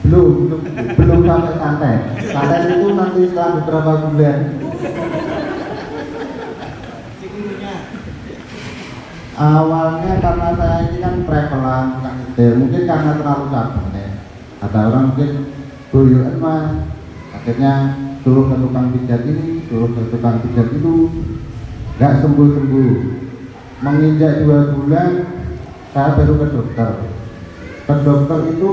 belum sampai santet. Santet itu nanti setelah beberapa bulan. Awalnya karena saya ini kan travelan, mungkin karena terlalu capek ya. Ada orang mungkin goyokan mas, akhirnya suruh ke tukang pijat ini, suruh ke tukang pijat itu, nggak sembuh-sembuh. Menginjak 2 bulan, saya baru ke dokter. Ke dokter itu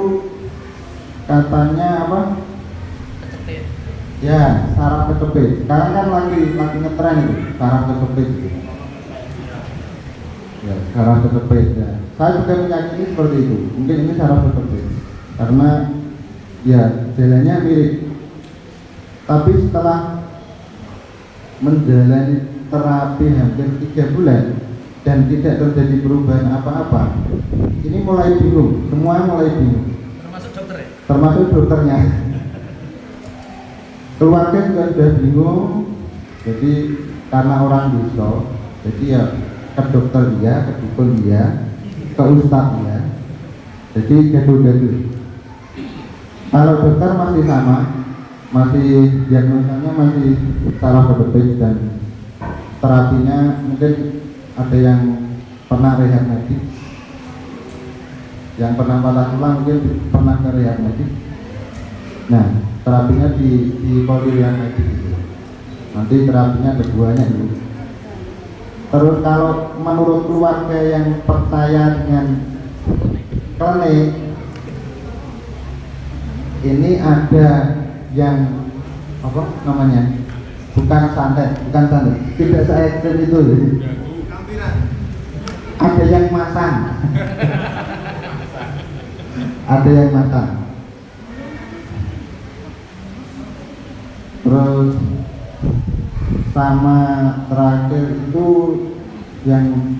katanya apa? Kecepit. Ya, saraf kejepit. Sekarang kan lagi ngetren itu, saraf kejepit. Ya, saraf kejepit ya. Saya juga meyakini seperti itu. Mungkin ini saraf kejepit. Karena ya jalannya mirip. Tapi setelah menjalani terapi hampir 3 bulan dan tidak terjadi perubahan apa-apa, ini mulai bingung. Semuanya mulai bingung. Termasuk dokter ya? Termasuk dokternya. Keluarga juga sudah bingung. Jadi karena orang bisa, jadi ya ke dokter dia, ke dukun dia, ke ustadz dia. Jadi gaduh-gaduh. Kalau dokter masih sama, masih diagnosanya masih saraf kejepit dan terapinya mungkin ada yang pernah rehab medik, yang pernah patah tulang mungkin pernah ke rehab medik. Nah, terapinya di polirehab medik itu. Nanti terapinya keduanya itu. Terus kalau menurut keluarga yang percaya dengan klinik, ini ada yang apa namanya? Bukan santet, tidak se ekstrem itu. Ada yang masang. Ada yang masang. Terus sama terakhir itu yang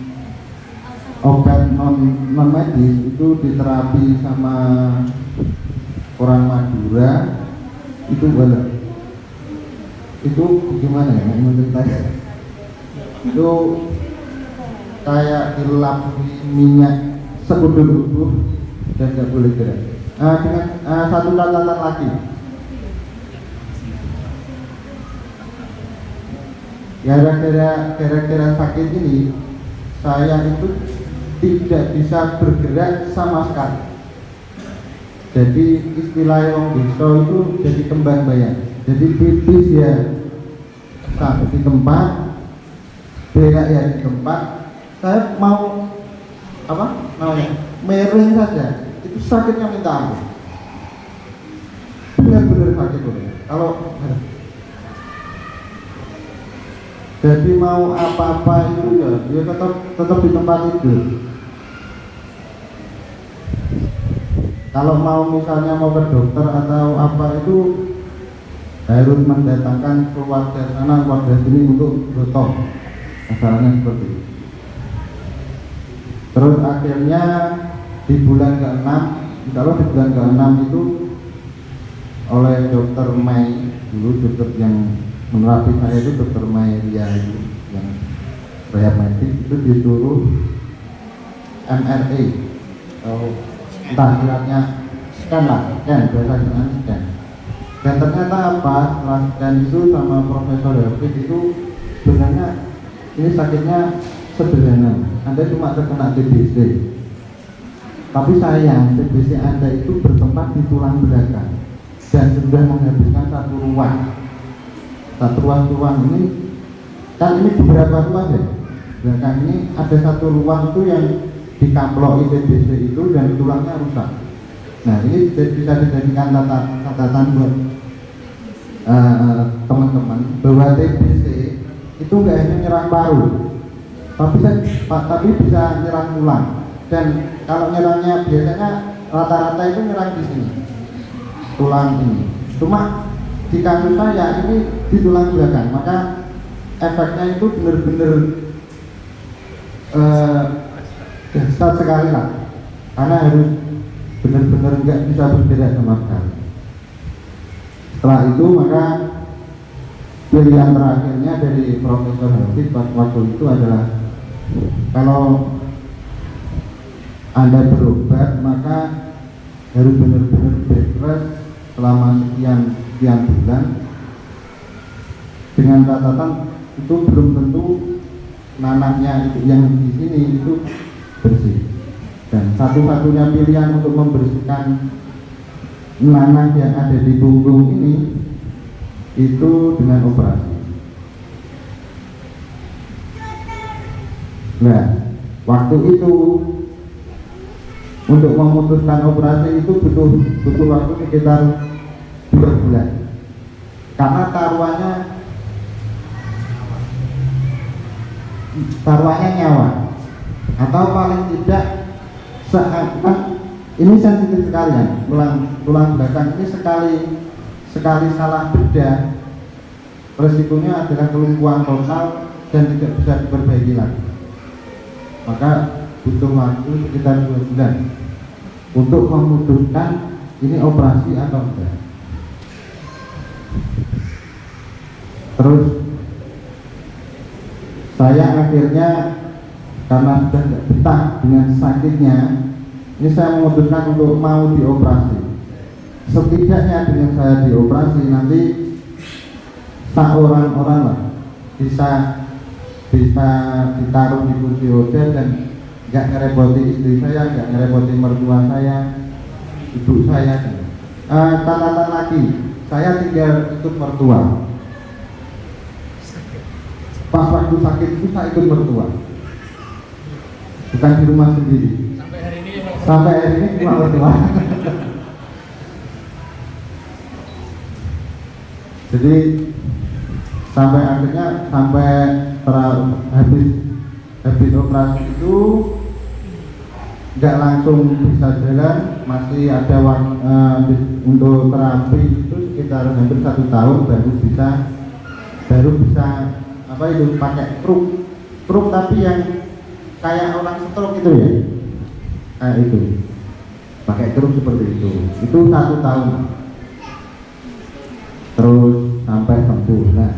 obat non medis itu diterapi sama orang Madura itu boleh. Itu gimana ya menurut saya? Itu kayak dilap minyak sekudur utuh dan tidak boleh gerak. Dengan satu catatan lagi, gara-gara sakit ini saya itu tidak bisa bergerak sama sekali. Jadi istilah yang bisa itu jadi kembang bayang. Jadi pipis ya di tempat, berak ya di tempat. Saya mau apa namanya mereng saja, itu sakitnya minta ampun. Benar-benar sakit loh. Kalau jadi mau apa-apa itu ya dia tetap di tempat tidur. Kalau mau misalnya mau ke dokter atau apa itu harus mendatangkan keluarga sana keluarga sini untuk gotong. Masalahnya seperti itu. Terus akhirnya di bulan ke-6, kalau di bulan ke-6 itu oleh dokter Mei, dulu dokter yang menerapi saya itu dokter Mei dia itu yang rehab medik itu disuruh MRI atau entah silatnya scan lah, scan biasa dengan scan. Dan ternyata apa, setelah scan itu sama Profesor David itu sebenarnya ini sakitnya sederhana, Anda cuma terkena TBC. Tapi sayang TBC Anda itu bertempat di tulang belakang dan sudah menghabiskan satu ruang ini kan ini beberapa ruang ya. Belakang ini ada satu ruang itu yang dikamploki TBC itu dan tulangnya rusak. Nah ini bisa dijadikan catatan buat teman-teman bahwa TBC itu nggak hanya nyerang paru, tapi bisa nyerang tulang. Dan kalau nyerangnya biasanya rata-rata itu nyerang di sini, tulang ini. Cuma di kasus saya ini di tulang belakang, maka efeknya itu benar-benar dahsyat sekali lah, karena harus benar-benar nggak bisa bergerak sama sekali. Setelah itu maka pilihan terakhirnya dari Profesor David waktu itu adalah kalau Anda berobat maka harus benar-benar bed progres selama sekian sekian bulan dengan catatan itu belum tentu nanahnya itu yang di sini itu bersih, dan satu-satunya pilihan untuk membersihkan nanah yang ada di punggung ini itu dengan operasi. Nah, waktu itu untuk memutuskan operasi itu butuh waktu sekitar 2 bulan, karena taruhannya nyawa, atau paling tidak seakan ini sensitif sekali ya, tulang belakang ini sekali salah bedah resikonya adalah kelumpuhan total dan tidak bisa diperbaiki lagi. Maka butuh waktu sekitar 2 bulan untuk memutuskan ini operasi atau enggak. Terus saya akhirnya karena sudah tidak betah dengan sakitnya, ini saya memutuskan untuk mau dioperasi. Setidaknya dengan saya dioperasi nanti orang-orang lah bisa ditaruh di kursi roda dan nggak ngerepoti istri saya, nggak ngerepoti mertua saya, ibu saya. Catatan lagi, saya tinggal ikut mertua. Pas waktu sakit itu saya ikut mertua, bukan di rumah sendiri. Sampai hari ini cuma mertua. Jadi sampai akhirnya habis operasi itu nggak langsung bisa jalan, masih ada waktu untuk terapi itu sekitar hampir 1 tahun baru bisa apa itu pakai truk tapi yang kayak orang stroke itu ya, kayak itu pakai truk seperti itu 1 tahun terus sampai sembuh. Nah,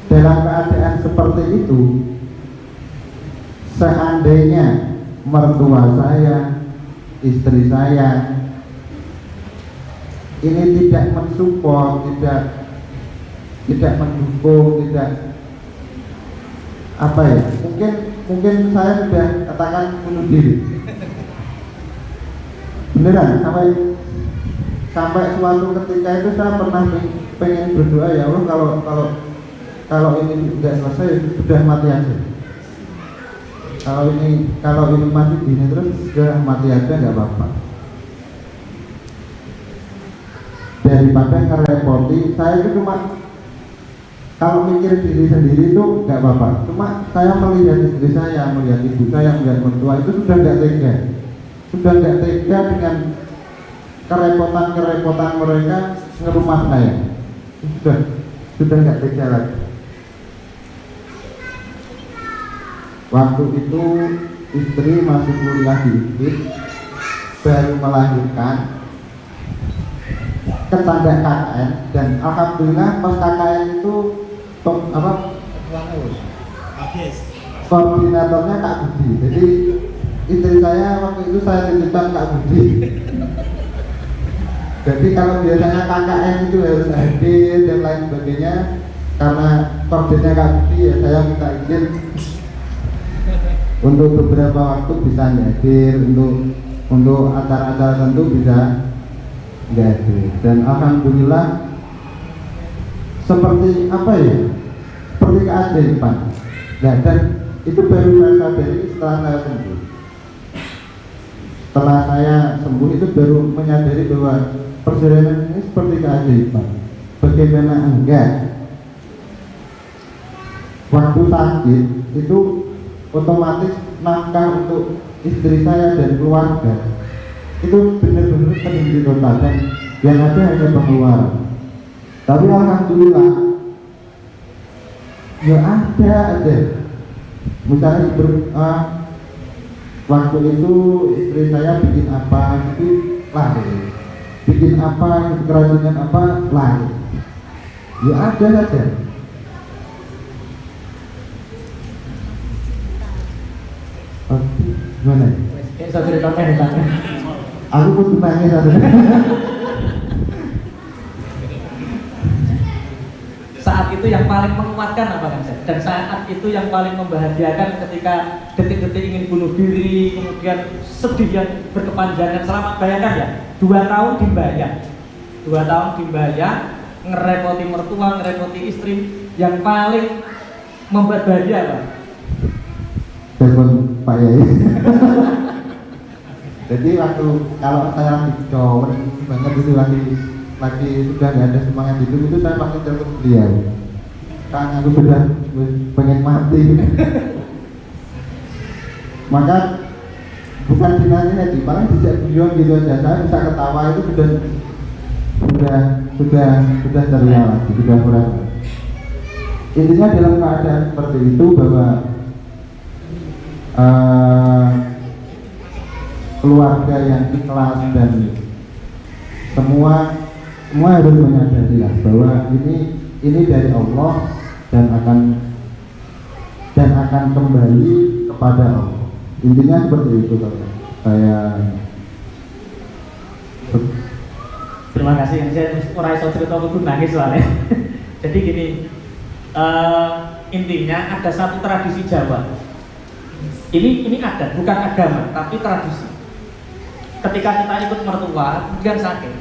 dalam keadaan seperti itu, seandainya mertua saya, istri saya ini tidak mensupport, tidak mendukung, tidak apa ya, mungkin saya sudah katakan bunuh diri beneran. Sampai suatu ketika itu saya pernah pengen berdoa, ya Allah, kalau ini tidak selesai sudah mati aja. Kalau ini masih gini terus sudah mati aja, nggak apa-apa. Daripada ngerepoti, saya itu cuma kalau mikir diri sendiri itu nggak apa-apa. Cuma saya melihat istri saya, melihat ibu saya, melihat mertua itu sudah nggak tega dengan kerepotan mereka ngerumah saya. Sudah nggak tega lagi. Waktu itu istri masih kuliah di UIN, baru melahirkan, ketanda KKN, dan alhamdulillah pas KKN itu koordinatornya Kak Budi. Jadi istri saya waktu itu saya titipkan Kak Budi. Jadi kalau biasanya KKN itu harus hadir dan lain sebagainya, karena koordinatnya Kak Budi ya saya minta izin untuk beberapa waktu bisa hadir, untuk acara-acara tentu bisa hadir. Dan alhamdulillah seperti apa ya, seperti keajaiban. Nah, dan itu baru saya sadari setelah saya sembuh. Setelah saya sembuh itu baru menyadari bahwa perjalanan ini seperti keajaiban. Bagaimana enggak waktu sakit itu otomatis nafkah untuk istri saya dan keluarga itu benar-benar terhenti total, dan yang ada hanya pengeluaran. Tapi alhamdulillah ya ada. Misalnya waktu itu istri saya bikin apa itu lahir, bikin apa kerajinan apa lahir, ya ada saja. Gimana? Aku pun nangis ada. Saat itu yang paling menguatkan apa kan Chef? Dan saat itu yang paling membahagiakan ketika detik-detik ingin bunuh diri, kemudian sedih yang berkepanjangan selama, bayangkan ya, 2 tahun dibayar, 2 tahun dibayar, ngerepoti mertua, ngerepoti istri, yang paling membuat bahagia apa? Telepon Pak Yai. Jadi waktu kalau saya lagi cowok banget itu lagi sudah nggak ada semangat hidup itu saya pasti telepon beliau. Kang aku sudah pengen mati. Maka bukan finalnya di paling dijak beliau gitu aja, saya bisa ketawa itu sudah ceria lagi, sudah kurang. Intinya dalam keadaan seperti itu bahwa keluarga yang ikhlas dan semua harus menyadari lah bahwa ini dari Allah dan akan kembali kepada Allah. Intinya seperti itu kalau saya. Terima kasih, yang saya orang iso cerita kudu nangis soalnya. Jadi gini, intinya ada satu tradisi Jawa. Ini adat, bukan agama, tapi tradisi. Ketika kita ikut mertua, kemudian sakit,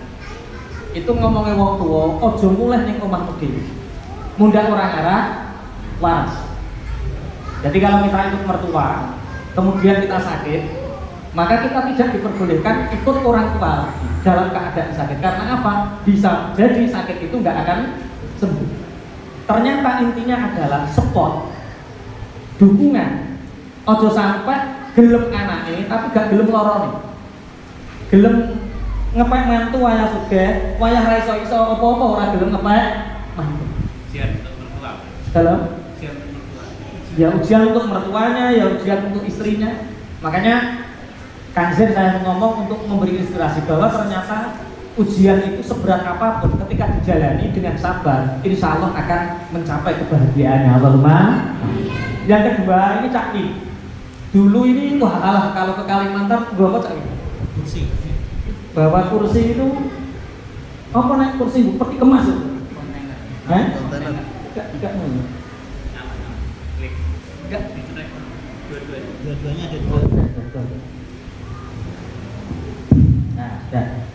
itu ngomongnya wong tua, ojo mulih ning omahmu dhewe. Mundhak orang arah waras. Jadi kalau kita ikut mertua, kemudian kita sakit, maka kita tidak diperbolehkan ikut orang tua dalam keadaan sakit. Karena apa? Bisa jadi sakit itu nggak akan sembuh. Ternyata intinya adalah support, dukungan. Ojo sampai gelem anaknya tapi gak gelem lorone. Gelem ngepek mantu wayah sugih, wayah ra iso apa-apa ora gelem ngepek mantu. Ujian untuk mertua. Dalam Ujian untuk mertua. ya ujian untuk mertuanya, ya ujian untuk istrinya. Makanya Kanzir saya ngomong untuk memberi inspirasi bahwa ternyata ujian itu seberat apapun ketika dijalani dengan sabar, insya Allah akan mencapai kebahagiaannya. Allahumma. Yang kedua ini Cak I. Dulu ini wah kalah kalau ke Kalimantan gua apa Cak I? Kursi. Bawa kursi itu apa naik kursi peti kemas itu? Enggak nih. Enggak, dua-duanya ada Oh, betul. Nah, dan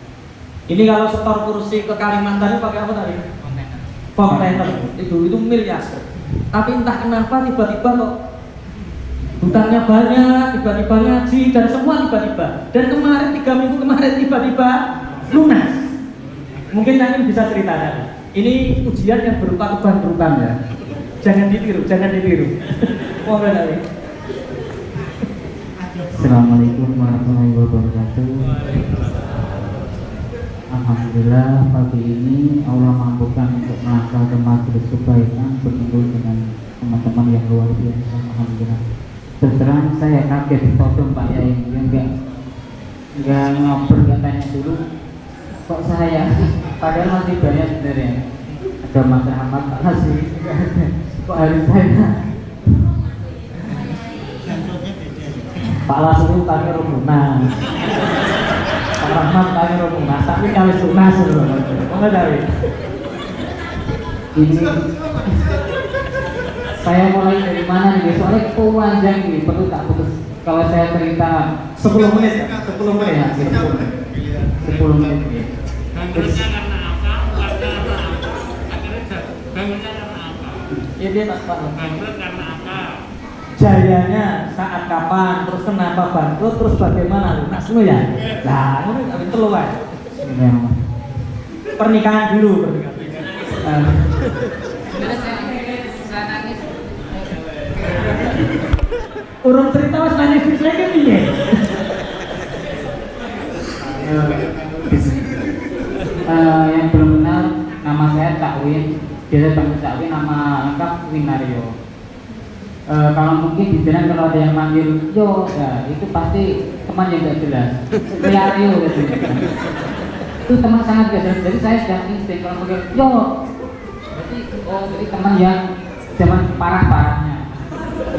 ini kalau setor kursi ke Kalimantan itu pakai apa tadi? Kontainer. Itu miliar. Tapi entah kenapa tiba-tiba kok hutangnya banyak, tiba-tiba ngaji dan semua tiba-tiba. Dan kemarin 3 minggu kemarin tiba-tiba lunas. Mungkin kalian bisa ceritakan. Ini ujian yang berupa kebantuan ya. Jangan ditiru, jangan ditiru. Mohon dari. Assalamualaikum warahmatullahi wabarakatuh. Alhamdulillah pagi ini Allah mampukan untuk melangkah ke majelis kebaikan berkumpul dengan teman-teman yang luar biasa. Alhamdulillah. Terus terang saya kaget foto Pak Yai yang enggak ngoper, enggak tanya dulu kok saya, padahal masih banyak sebenarnya. Ada Mas Ahmad, Pak Hasri, kok harus saya. Pak Lasri kami rumunan, Pak Rahmat kami rumunan, tapi kami lunas loh. Mana dari? Ini saya mulai dari mana nih? Soalnya panjang nih, perlu tak putus. Kalau saya cerita 10 menit ya, 10 menit ya, 10 menit. Bangkrutnya karena apa? Keluarga karena apa? Akhirnya bangunnya karena apa? Ya dia tak Pak. Bangkrut karena apa? Jayanya saat kapan, terus kenapa bangkrut, terus bagaimana lunas lu ya? Nah, ini tapi terlalu ya. Pernikahan dulu, pernikahan. Urung cerita wis nangis wis lagi piye? Yang belum kenal, nama saya Cak Win. Biasa panggil Cak Win, nama lengkap Winario. Kalau mungkin di jalan kalau ada yang manggil Yo, ya itu pasti teman yang gak jelas. Winario gitu. Itu teman sangat gak jelas. Jadi saya sedang insting kalau manggil Yo. Berarti oh jadi teman yang zaman parah-parahnya.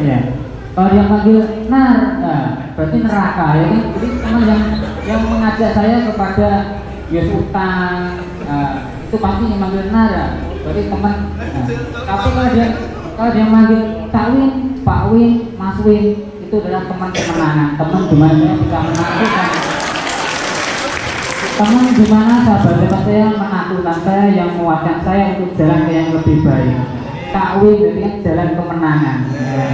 Iya. Kalau dia manggil nar, nah, berarti neraka ya kan. Jadi teman yang mengajak saya kepada yus utang, itu pasti yang manggil nar ya. Berarti teman. Nah, tapi kalau dia manggil Cak Win, Pak Win, Mas Win, itu adalah teman kemenangan. Teman gimana saya bisa menentukan. Teman gimana sahabat saya menentukan saya, yang menguatkan saya untuk jalan ke yang lebih baik. Cak Win berarti kan jalan kemenangan. Ya.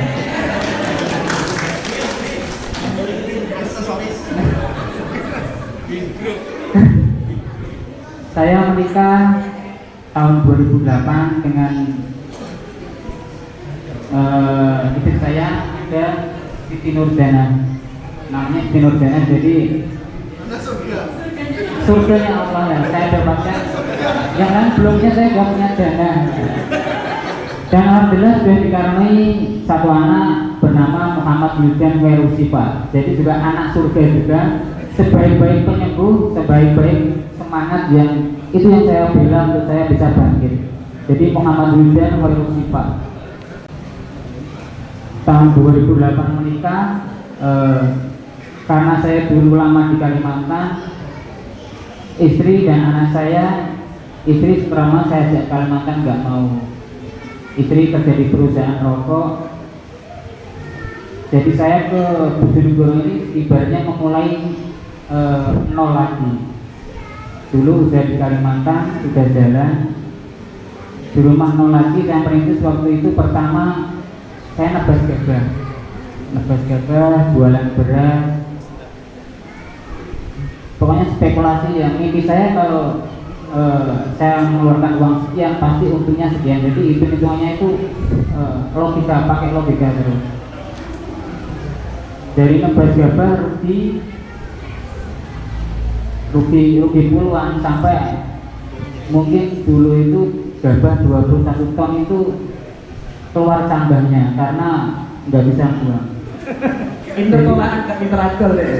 Saya menikah tahun 2008 dengan istri saya ada Siti Nurjana, namanya Siti Nurjana. Jadi surganya Allah ya saya dapatkan. Yang lain belumnya saya gak punya dana. Dan alhamdulillah sudah dikaruniai satu anak bernama Muhammad Wildan Werusi Pak. Jadi juga anak surga juga, sebaik-baik penyembuh, sebaik-baik semangat yang itu yang saya bilang untuk saya bisa bangkit. Jadi Muhammad Wildan Werusi Pak. Tahun 2008 menikah, karena saya dulu lama di Kalimantan, istri dan anak saya, istri pertama saya ajak Kalimantan nggak mau. Istri kerja di perusahaan rokok, jadi saya ke Bojonegoro ini ibaratnya memulai nol lagi. Dulu udah di Kalimantan, sudah jalan, di rumah nol lagi. Yang perintis waktu itu pertama saya nebas gabah, jualan beras, pokoknya spekulasi. Yang mimpi saya kalau saya mengeluarkan uang sekian pasti untungnya sekian. Jadi hitung-hitungannya itu logika, pakai logika terus. Dari nebas gabah rugi puluhan, sampai mungkin dulu itu gabah 21 ton itu keluar tambahnya karena nggak bisa buang. Pinter olahan gak pinter akal deh.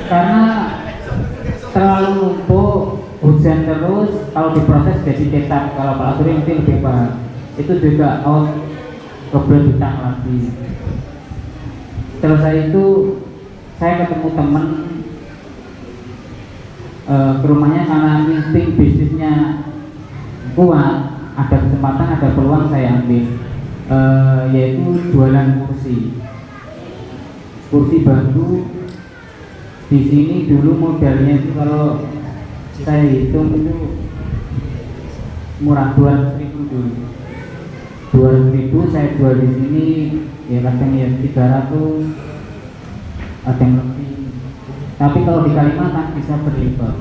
Karena terlalu numpuk, hujan terus, kalau diproses jadi kecap. Kalau Pak Asuri mungkin lebih paham. Itu juga out, kebetulan hutang lagi. Selesai itu saya ketemu teman ke rumahnya karena insting bisnisnya kuat, ada kesempatan, ada peluang saya ambil, yaitu jualan kursi bambu. Di sini dulu modalnya itu kalau saya hitung itu murah, 200.000 dulu. 200.000 saya jual di sini ya kadang ya 300, ada yang lebih. Tapi kalau di Kalimantan bisa berlipat.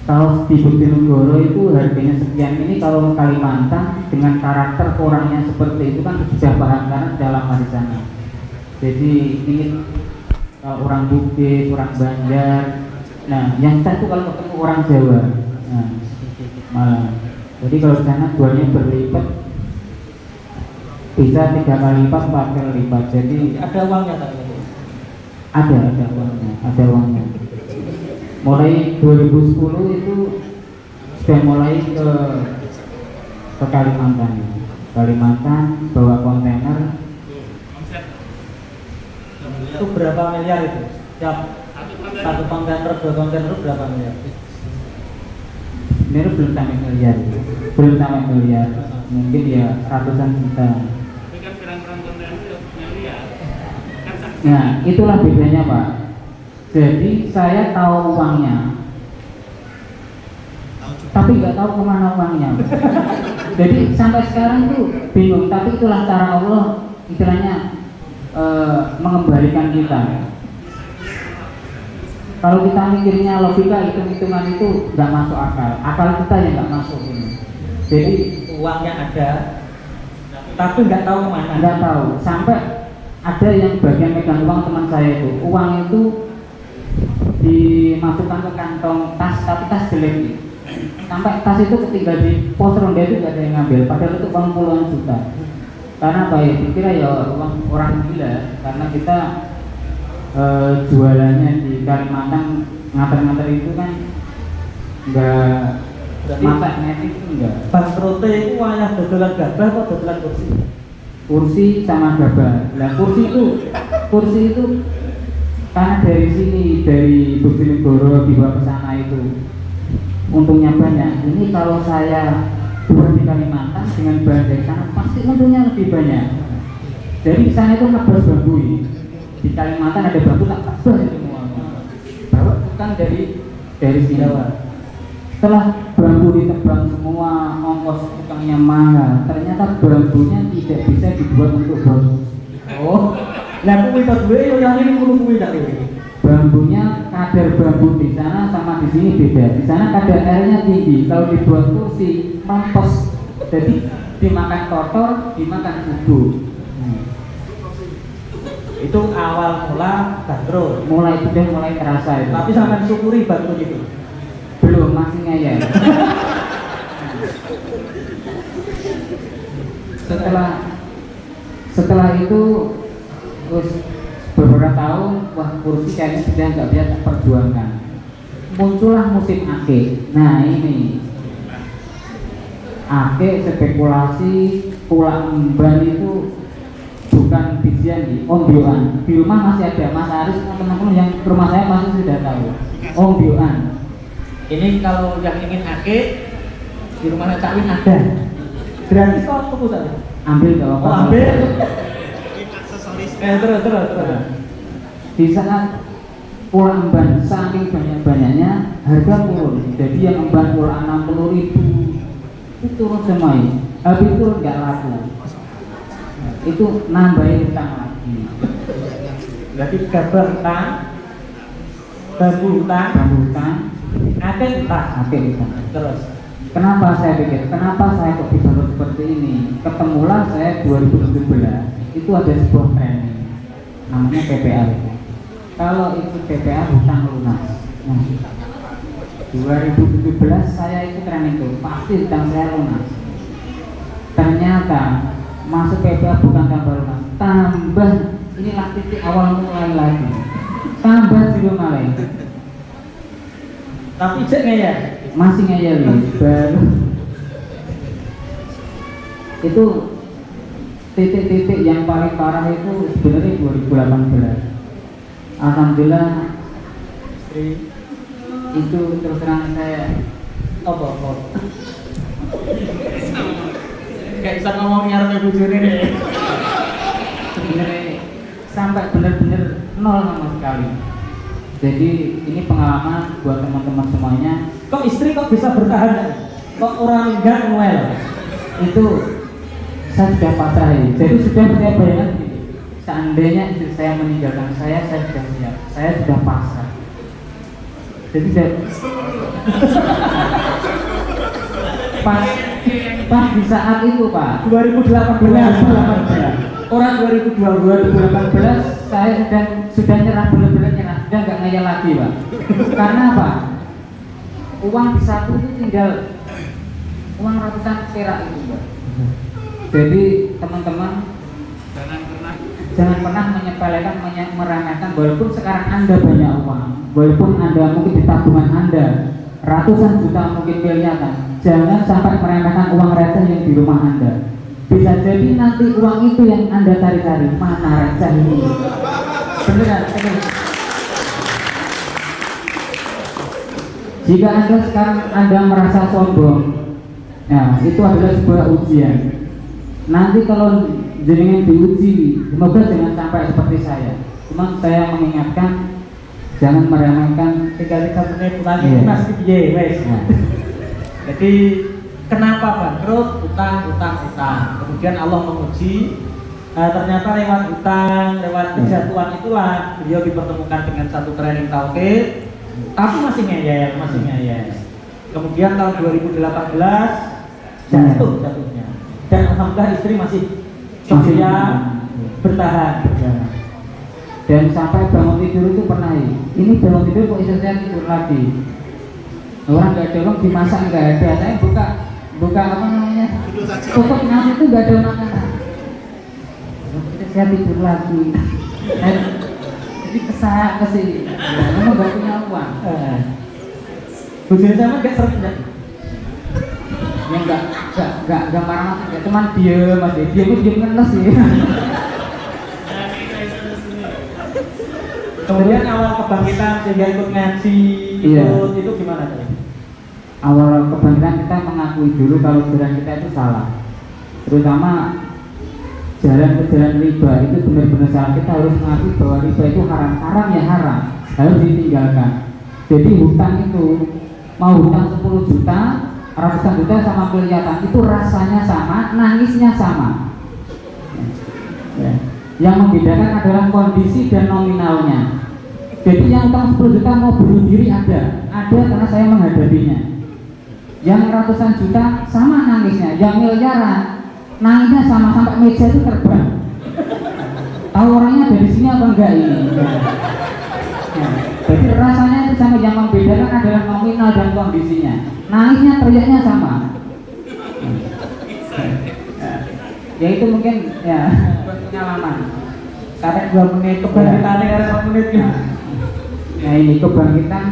Kalau di Bojonegoro itu harganya sekian, ini kalau Kalimantan dengan karakter orangnya seperti itu kan sudah paham karena sudah lama di sana. Jadi ini orang Bugis, orang Banjar. Nah, yang satu kalau ketemu orang Jawa, nah, malah. Jadi kalau di sana jualnya berlipat, bisa 3 kali lipat, 4 kali lipat. Jadi Ada uangnya tadi. ada uangnya. Mulai 2010 itu sudah mulai ke Kalimantan bawa kontainer. Itu berapa miliar itu? Satu kontainer, 2 kontainer berapa miliar? Sebenarnya belum sampai miliar, mungkin ya ratusan juta. Tapi kan pirang-pirang konten itu miliar. Kan Nah, itulah bedanya Pak. Jadi saya tahu uangnya, tapi nggak tahu kemana uangnya. Jadi sampai sekarang tuh bingung. Tapi itulah cara Allah, istilahnya mengembalikan kita. Kalau kita mikirnya logika, hitung-hitungan itu nggak masuk akal. Akal kita yang nggak masuk ini. Jadi Uangnya ada, tapi nggak tahu kemana. nggak tahu. Sampai ada yang bagian megang uang teman saya itu, uang itu dimasukkan ke kantong tas, tapi tas jelek. Sampai tas itu ketinggal di pos ronda itu nggak ada yang ngambil. Padahal itu uang puluhan juta. Karena apa ya? Dikira ya uang orang gila. Karena kita jualannya di Kalimantan nganter-nganter itu kan nggak Berarti mata net itu enggak. bangkrote itu wayah dodolan gabah atau dodolan kursi? kursi sama gabah. Nah kursi itu karena dari sini dari Bojonegoro dibawa ke sana itu untungnya banyak. Ini kalau saya buat di Kalimantan dengan bahan dari sana pasti untungnya lebih banyak. Jadi di sana itu nebas bambu. Di Kalimantan ada bambu tak tebas itu semua. Bawa tukang dari sini. Setelah bambu ditebang semua, ongkos tukangnya mahal. Ternyata bambunya tidak bisa dibuat untuk bambu. Oh, lah kuwi to duwe yo yang ini kuwi tak duwe. Bambunya kadar bambu di sana sama di sini beda. Di sana kadar airnya tinggi. Kalau dibuat kursi mampus. Jadi dimakan kotor, dimakan bubuk. Itu awal mula bangkrut. Mulai terasa itu. Tapi sampean syukuri bangkrut itu. Belum, masih ngeyel. Setelah itu terus beberapa tahun, wah kursi kayaknya sudah nggak bisa tak perjuangkan. Muncullah musim ake. Nah ini ake spekulasi pulang emban itu bukan bijian di ombyoan. Di rumah masih ada, Mas Aris teman-teman yang ke rumah saya pasti sudah tahu. Ombyoan. Ini kalau yang ingin akik di rumahnya Cak Win ada. Gratis kok tuku saja. Ambil ke Oh, ambil. Terus. Di saat pulang emban saking banyak-banyaknya harga turun. Jadi yang emban pulang 60.000 itu turun semua. Habis turun nggak laku. Itu nambahin utang lagi. Berarti gabah utang, bambu utang, akik utang. Terus. Kenapa saya kok bisa seperti ini? Ketemulah saya 2017 itu ada sebuah training namanya PPA itu. Kalau itu PPA hutang lunas. Nah, 2017 saya ikut training itu pasti hutang saya lunas. Ternyata masuk PPA bukan tambah lunas, tambah inilah titik awal mulai lagi. Tambah juga malah. Tapi cek ngeyel. Masih ngeyel baru itu titik-titik yang paling parah itu sebenarnya 2018. Alhamdulillah Istri itu terus terang saya apa? Gak bisa ngomong nyarap bujurnya deh. sebenarnya sampai benar-benar nol sama sekali. Jadi ini pengalaman buat teman-teman semuanya. Kok istri kok bisa bertahan? Kok orang enggak ngel? Itu saya sudah pasrah ya. Jadi sudah saya bayangkan gini, seandainya istri saya meninggalkan saya sudah siap, saya sudah pasrah. Jadi pas di saat itu Pak 2018. orang 2018 saya sudah nyerah, benar-benar nyerah, sudah nggak ngeyel lagi Pak. Karena apa? Uang di satu itu tinggal uang ratusan perak itu Pak. Jadi teman-teman jangan pernah menyepelekan, meremehkan. Walaupun sekarang Anda banyak uang, walaupun Anda mungkin di tabungan Anda ratusan juta, mungkin miliaran, jangan sampai meremehkan uang receh yang di rumah Anda. Bisa jadi nanti uang itu yang Anda cari-cari, mana receh ini. Beneran. Jika Anda sekarang merasa sombong, nah itu adalah sebuah ujian. Nanti kalau jenengan diuji, semoga jangan sampai seperti saya. Cuma saya mengingatkan, jangan meremehkan. 3 menit ulangi masih piye wes. Jadi kenapa bangkrut? Utang. Kemudian Allah menguji. Ternyata lewat utang, lewat kejatuhan itulah beliau dipertemukan dengan satu training tauhid. Tapi masih ngeyel. Kemudian tahun 2018 jatuhnya. Dan alhamdulillah istri masih setia bertahan. Dan sampai bangun tidur itu pernah ini bangun tidur kok istri saya tidur lagi. Orang nggak ada, dimasak nggak ada. Saya buka apa namanya? Tutup nasi itu nggak ada makanan. Saya tidur lagi. Jadi kesana kesini. Memang nggak punya uang. Bujur sama nggak sering Ya nggak nggak marah mas, ya cuman diem mas, diem ngenes sih. Kemudian awal kebangkitan sehingga ikut ngaji, Iya. itu gimana tuh? Awal kebangkitan kita mengakui dulu kalau jalan kita itu salah, terutama jalan ke jalan riba itu benar-benar salah. Kita harus mengakui bahwa riba itu haram ya haram, harus ditinggalkan. Jadi hutang itu mau hutang 10 juta, ratusan juta sama miliaran itu rasanya sama, nangisnya sama. Ya. Yang membedakan adalah kondisi dan nominalnya. Jadi yang utang 10 juta mau bunuh diri ada karena saya menghadapinya. Yang ratusan juta sama nangisnya, yang miliaran nangisnya sama sampai meja itu terbang. Tahu orangnya dari sini apa enggak ini? Ya. Jadi rasanya itu sama, yang membedakan adalah nominal dan kondisinya. Nangisnya teriaknya sama. Ya itu mungkin ya pengalaman. Sampai 2 menit kebangkitannya karena 2 menit ya. Nah ini kebangkitan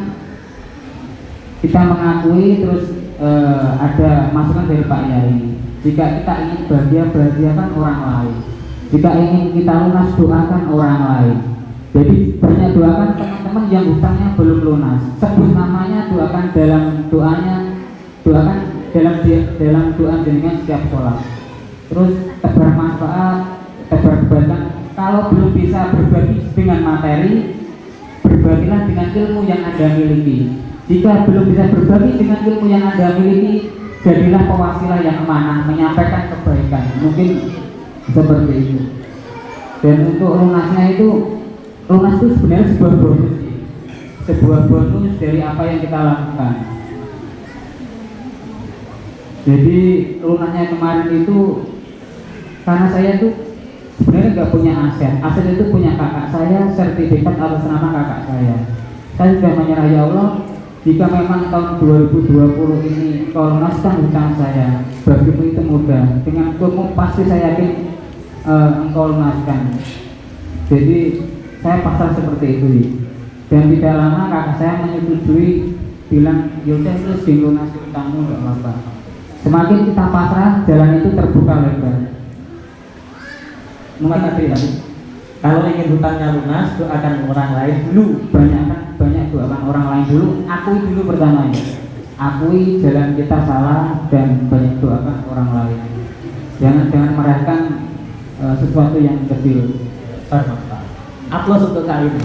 kita mengakui, terus ada masukan dari Pak Yai. Jika kita ingin bahagiakan orang lain. Jika ingin kita lunas, doakan orang lain. Jadi banyak doakan teman-teman yang hutangnya belum lunas. Sebut namanya, doakan dalam doanya, doakan dalam doa jenengan setiap sholat. Terus tebar manfaat, tebar kebaikan. Kalau belum bisa berbagi dengan materi, berbagilah dengan ilmu yang Anda miliki. Jika belum bisa berbagi dengan ilmu yang Anda miliki, jadilah pewasilah yang amanah, menyampaikan kebaikan. Mungkin seperti itu. Dan untuk lunasnya itu, lunas itu sebenarnya sebuah bonus, sebuah bonus dari apa yang kita lakukan. Jadi lunasnya kemarin itu karena saya tuh sebenarnya nggak punya aset itu punya kakak saya, sertifikat atas nama kakak saya. Saya sudah menyerah, ya Allah, jika memang tahun 2020 ini kau lunaskan hutang saya, bagimu itu mudah, dengan kamu pasti saya yakin engkau lunaskan. Jadi saya pasrah seperti itu, dan tidak lama kakak saya menyetujui, bilang yaudah terus dilunasi hutangmu, nggak apa-apa. Semakin kita pasrah, jalan itu terbuka lebar. Mungkin tadi ya, kalau ingin hutangnya lunas, doakan orang lain dulu. Banyak doakan orang lain dulu. Akui dulu pertama ya. Akui jalan kita salah dan banyak doakan orang lain. Jangan merahkan sesuatu yang kecil. Aplaus untuk kali ini.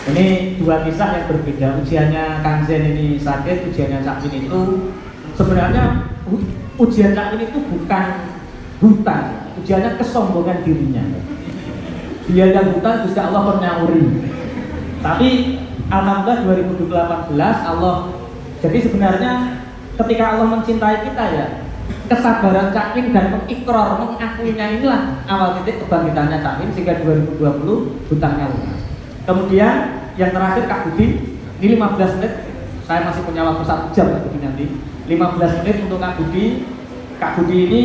Ini dua kisah yang berbeda. Ujiannya Kang Zen ini sakit, ujiannya Cak Min itu sebenarnya ujian Cak Min itu bukan hutang, ujiannya kesombongan dirinya. Dia yang hutang, Gusti Allah menyauri. Tapi alhamdulillah 2018 Allah. Jadi sebenarnya ketika Allah mencintai kita ya, kesabaran Cak Min dan mengikrar, mengakuinya inilah awal titik kebangkitannya Cak Min sehingga 2020 hutangnya lunas. Kemudian yang terakhir Kak Budi, ini 15 menit, saya masih punya waktu 1 jam Kak Budi nanti. 15 menit untuk Kak Budi. Kak Budi ini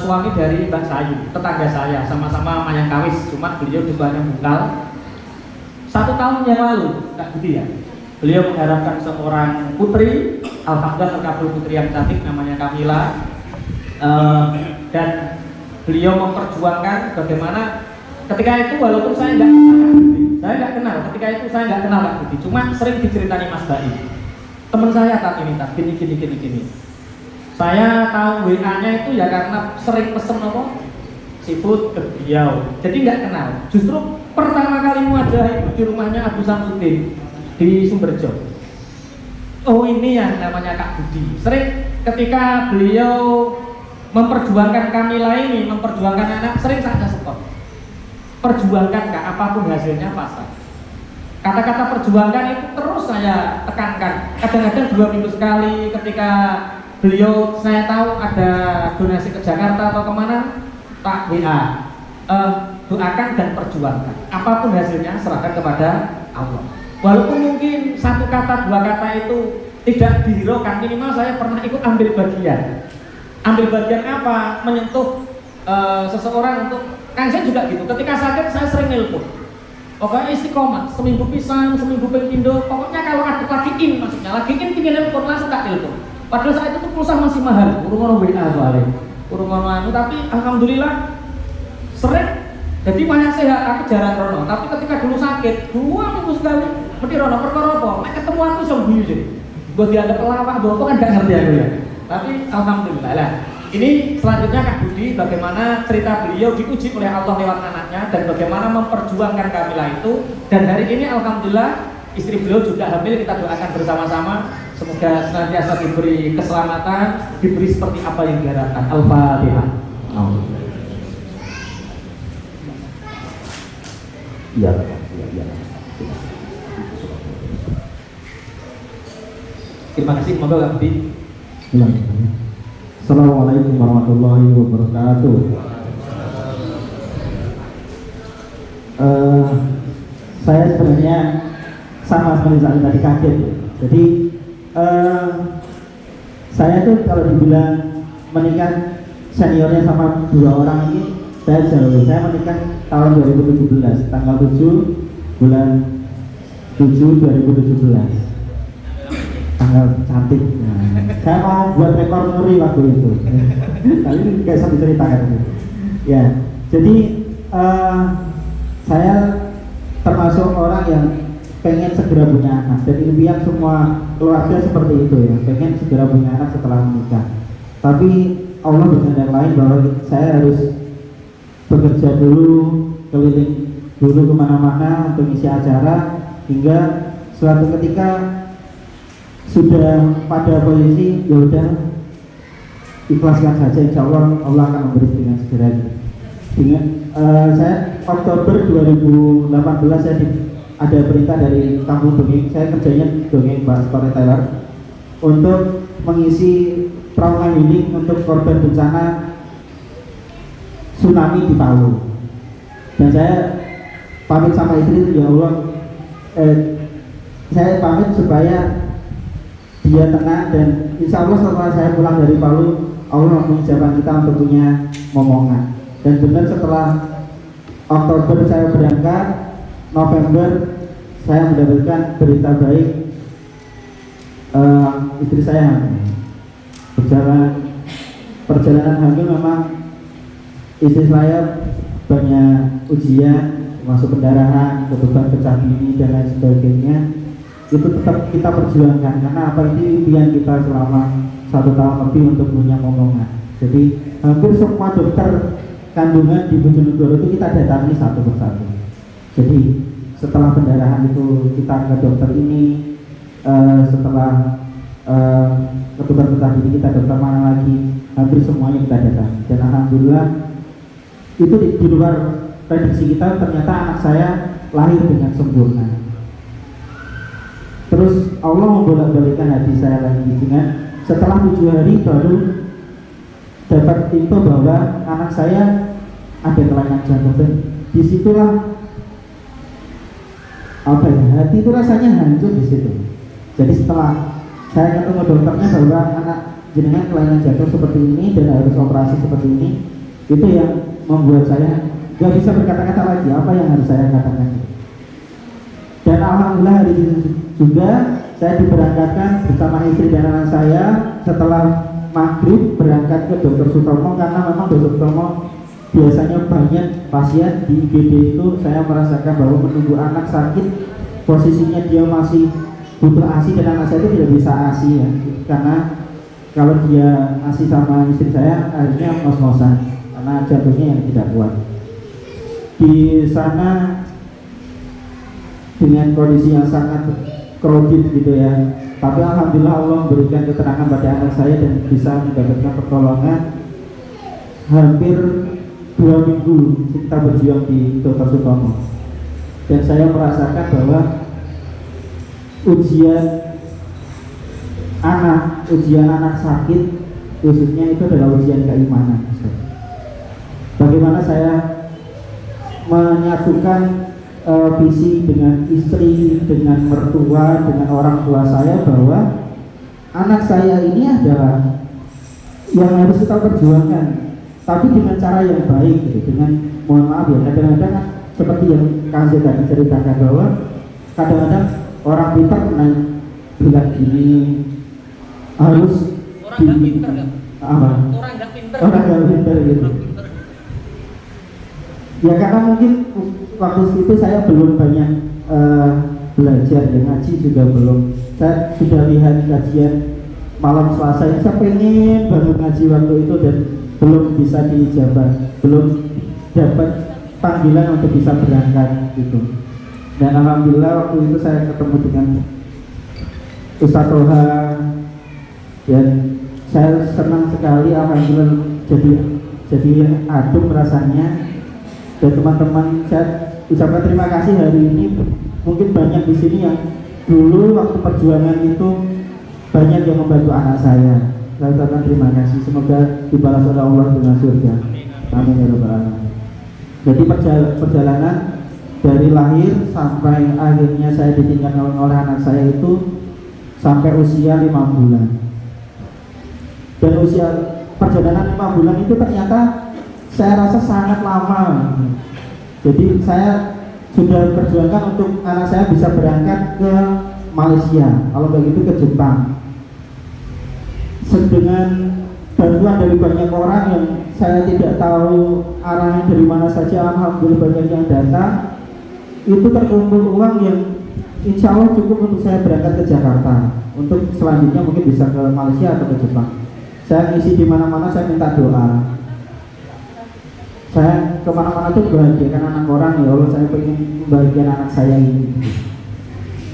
suami dari Mbak Sayu, tetangga saya, sama-sama Mayangkawis, cuma beliau duluannya Bungkal. 1 tahun yang lalu Kak Budi ya, beliau mengharapkan seorang putri, alhamdulillah terkabul putri yang cantik namanya Kamila. Dan beliau memperjuangkan bagaimana ketika itu, walaupun saya nggak kenal ketika itu saya nggak kenal Kak Budi, cuma sering diceritani Mas Baim, teman saya tak ini tak gini. Saya tahu WA-nya itu ya karena sering pesen apa seafood ke beliau, jadi nggak kenal. Justru pertama kali muadah itu di rumahnya Abu Samsudin di Sumberjo. Oh ini yang namanya Kak Budi. Sering ketika beliau memperjuangkan Kamila ini, memperjuangkan anak, sering saya support. Perjuangkan Kak, apapun hasilnya pasrah. Kata-kata perjuangkan itu terus saya tekankan. Kadang-kadang 2 minggu sekali ketika beliau saya tahu ada donasi ke Jakarta atau kemana, tak WA, doakan dan perjuangkan. Apapun hasilnya serahkan kepada Allah. Walaupun mungkin 1 kata 2 kata itu tidak dihiraukan, minimal saya pernah ikut ambil bagian. Ambil bagian apa? Menyentuh seseorang untuk Kang Zen juga gitu. Ketika sakit saya sering nelpon. Pokoknya istiqomah, seminggu pisan, seminggu pindah. Pokoknya kalau ada lagi in, maksudnya lagi in tinggal telepon langsung tak telepon. Padahal saat itu tuh pulsa masih mahal, urung WA soalnya, urung tapi alhamdulillah sering. Jadi banyak sehat, aku jarang rono. Tapi ketika dulu sakit, 2 minggu sekali, mesti rono perkara apa? Nek ketemu aku iso guyu sih. Gue dianggap pelawak, gue kan gak ngerti aku ya. Tapi alhamdulillah lah. Ini selanjutnya Kak Budi, bagaimana cerita beliau diuji oleh Allah lewat anaknya dan bagaimana memperjuangkan Kamila itu. Dan hari ini alhamdulillah istri beliau juga hamil, kita doakan bersama-sama semoga senantiasa diberi keselamatan, diberi seperti apa yang diharapkan. Al-Fatihah. Ya. Terima kasih, monggo Kak Budi. Assalamualaikum warahmatullahi wabarakatuh. Saya sebenarnya sama seperti tadi kaget. Jadi saya tuh kalau dibilang menikah seniornya sama 2 orang ini saya jauh. Saya menikah tahun 2017, tanggal 7 bulan 7 2017. Tanggal cantik. Nah, saya mau buat rekor muri waktu itu. Tapi nggak bisa diceritakan itu. Ya, jadi saya termasuk orang yang pengen segera punya anak. Dan impian semua keluarga seperti itu ya, pengen segera punya anak setelah menikah. Tapi Allah berkehendak lain bahwa saya harus bekerja dulu, keliling dulu kemana-mana untuk isi acara hingga suatu ketika sudah pada posisi ya udah ikhlaskan saja, insya Allah Allah akan memberi dengan segera. Dengan saya Oktober 2018 saya ada perintah dari kampung dongeng, saya kerjanya dongeng storyteller untuk mengisi trauma healing untuk korban bencana tsunami di Palu. Dan saya pamit sama istri, ya Allah, saya pamit supaya dia tenang dan insya Allah setelah saya pulang dari Palu Allah mengizinkan kita untuk punya momongan. Dan benar setelah Oktober saya berangkat, November saya mendapatkan berita baik, istri saya perjalanan hamil. Memang istri saya banyak ujian, masuk pendarahan, kebutuhan pecah bini dan lain sebagainya. Itu tetap kita perjuangkan karena apa, ini impian kita selama 1 tahun lebih untuk punya momongan. Jadi hampir semua dokter kandungan di Bojonegoro itu kita datangi satu persatu. Jadi setelah pendarahan itu kita ke dokter ini, setelah kebutuhan pecah bini kita dokter mana lagi, hampir semuanya kita datangi. Dan alhamdulillah itu di luar prediksi kita, ternyata anak saya lahir dengan sempurna. Terus Allah membolak-balikkan hati saya lagi dengan setelah 7 hari baru dapat info bahwa anak saya ada kelainan jantung. Dan disitulah apa ya, hati itu rasanya hancur di situ. Jadi setelah saya ketemu dokternya bahwa anak jenengan kelainan jantung seperti ini dan harus operasi seperti ini, itu yang membuat saya gak bisa berkata-kata lagi apa yang harus saya katakan. Dan alhamdulillah hari ini juga saya diberangkatkan bersama istri dan anak saya setelah maghrib berangkat ke Dr. Sutomo, karena memang Dr. Sutomo biasanya banyak pasien di IGD itu. Saya merasakan bahwa menunggu anak sakit, posisinya dia masih butuh ASI dan anak saya itu tidak bisa ASI ya, karena kalau dia ASI sama istri saya akhirnya ngos-ngosan karena jantungnya yang tidak kuat. Di sana dengan kondisi yang sangat crowded gitu ya, tapi alhamdulillah Allah memberikan keterangan pada anak saya dan bisa mendapatkan pertolongan. Hampir 2 minggu kita berjuang di Dr. Sutomo, dan saya merasakan bahwa ujian anak sakit khususnya itu adalah ujian keimanan. Bagaimana saya menyatukan visi dengan istri, dengan mertua, dengan orang tua saya, bahwa anak saya ini adalah yang harus kita perjuangkan, tapi dengan cara yang baik gitu. Dengan, mohon maaf ya, kadang-kadang seperti yang Kang Z tadi ceritakan bahwa kadang-kadang orang pintar bilang gini harus Orang nggak pinter kan? apa? Orang nggak pinter. Orang nggak pinter gitu. Orang pinter. Ya karena mungkin waktu itu saya belum banyak belajar ya, ngaji juga belum. Saya sudah lihat kajian malam Selasa ini, saya pengen banget ngaji waktu itu dan belum bisa diijabah, belum dapat panggilan untuk bisa berangkat gitu. Dan alhamdulillah waktu itu saya ketemu dengan Ustadz Toha dan saya senang sekali, alhamdulillah jadi adem rasanya. Dan teman-teman saya ucapkan terima kasih hari ini. Mungkin banyak di sini yang dulu waktu perjuangan itu banyak yang membantu anak saya. Saya ucapkan terima kasih. Semoga dibalas oleh Allah dengan surga. Amin ya rabbal alamin. Jadi perjalanan dari lahir sampai akhirnya saya ditinggalkan oleh anak saya itu sampai usia 5 bulan. Dan usia perjalanan 5 bulan itu ternyata saya rasa sangat lama. Jadi saya sudah perjuangkan untuk anak saya bisa berangkat ke Malaysia, kalau begitu ke Jepang. Dengan bantuan dari banyak orang yang saya tidak tahu arahnya dari mana saja, alhamdulillah banyak yang datang. Itu terkumpul uang yang insya Allah cukup untuk saya berangkat ke Jakarta. Untuk selanjutnya mungkin bisa ke Malaysia atau ke Jepang. Saya ngisi di mana-mana, saya minta doa. Saya kemana-mana tuh bahagiakan anak orang, ya Allah, saya pengen membahagiakan anak saya ini.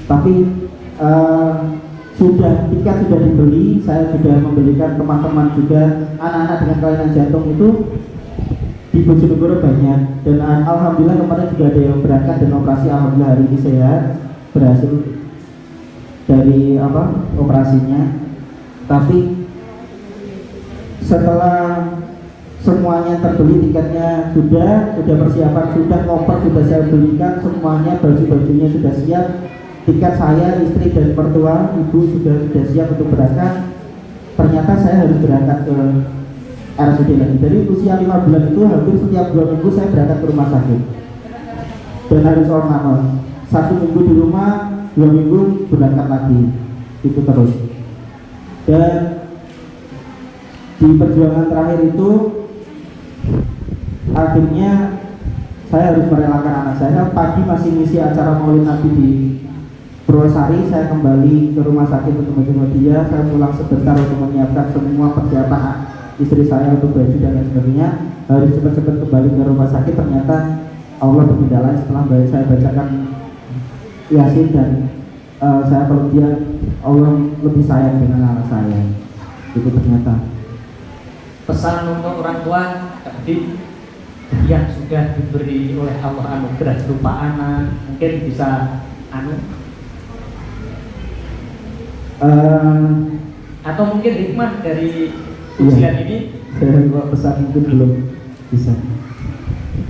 Tapi tiket sudah dibeli, saya sudah membelikan teman-teman juga, anak-anak dengan kelainan jantung itu di Bojonegoro banyak. Dan alhamdulillah kemarin juga ada yang berangkat dan operasi, alhamdulillah hari ini sehat, berhasil dari operasinya. Tapi setelah semuanya terbeli, tiketnya sudah persiapan, sudah koper sudah saya belikan semuanya, baju-bajunya sudah siap, tiket saya, istri dan mertua, ibu sudah siap untuk berangkat. Ternyata saya harus berangkat ke RSUD lagi. Dari usia 5 bulan itu hampir setiap 2 minggu saya berangkat ke rumah sakit dan harus normal. 1 minggu di rumah, 2 minggu berangkat lagi, itu terus. Dan di perjuangan terakhir itu akhirnya saya harus merelakan anak saya. Pagi masih ngisi acara Maulid Nabi di Purwosari, saya kembali ke rumah sakit untuk menjenguk dia. Saya pulang sebentar untuk menyiapkan semua persiapan istri saya untuk baju dan lain sebagainya. Harus cepat-cepat kembali ke rumah sakit. Ternyata Allah bertindak lain setelah saya bacakan Yasin dan saya peluk dia. Allah lebih sayang dengan anak saya. Itu ternyata Pesan untuk orang tua tadi yang sudah diberi oleh Allah anugerah berupa anak, mungkin bisa atau mungkin hikmah dari ujian ini. Saya pesan mungkin belum bisa.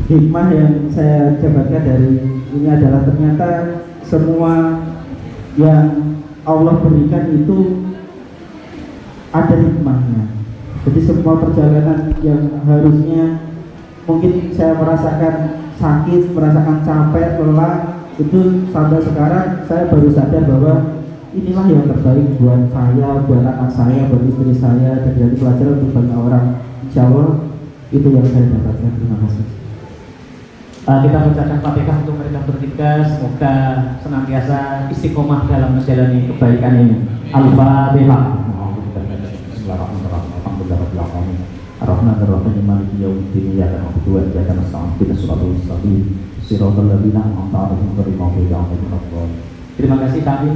Hikmah yang saya dapatkan dari ini adalah ternyata semua yang Allah berikan itu ada hikmahnya. Jadi semua perjalanan yang harusnya mungkin saya merasakan sakit, merasakan capek, lelah, itu sampai sekarang saya baru sadar bahwa inilah yang terbaik buat saya, buat anak saya, buat istri saya, dan jadi pelajaran untuk banyak orang. Insya Allah itu yang saya dapatkan. Terima kasih. Kita bacakan Fatihah untuk mereka bertiga. Semoga senantiasa istiqomah dalam menjalani kebaikan ini. Al-Fatihah. Ar-Rahman Maliki Yaumiddin, Iyyaka na'budu wa iyyaka nasta'in, ihdinas siratal mustaqim, siratal ladzina an'amta 'alaihim ghairil maghdubi 'alaihim waladdallin. Terima kasih kami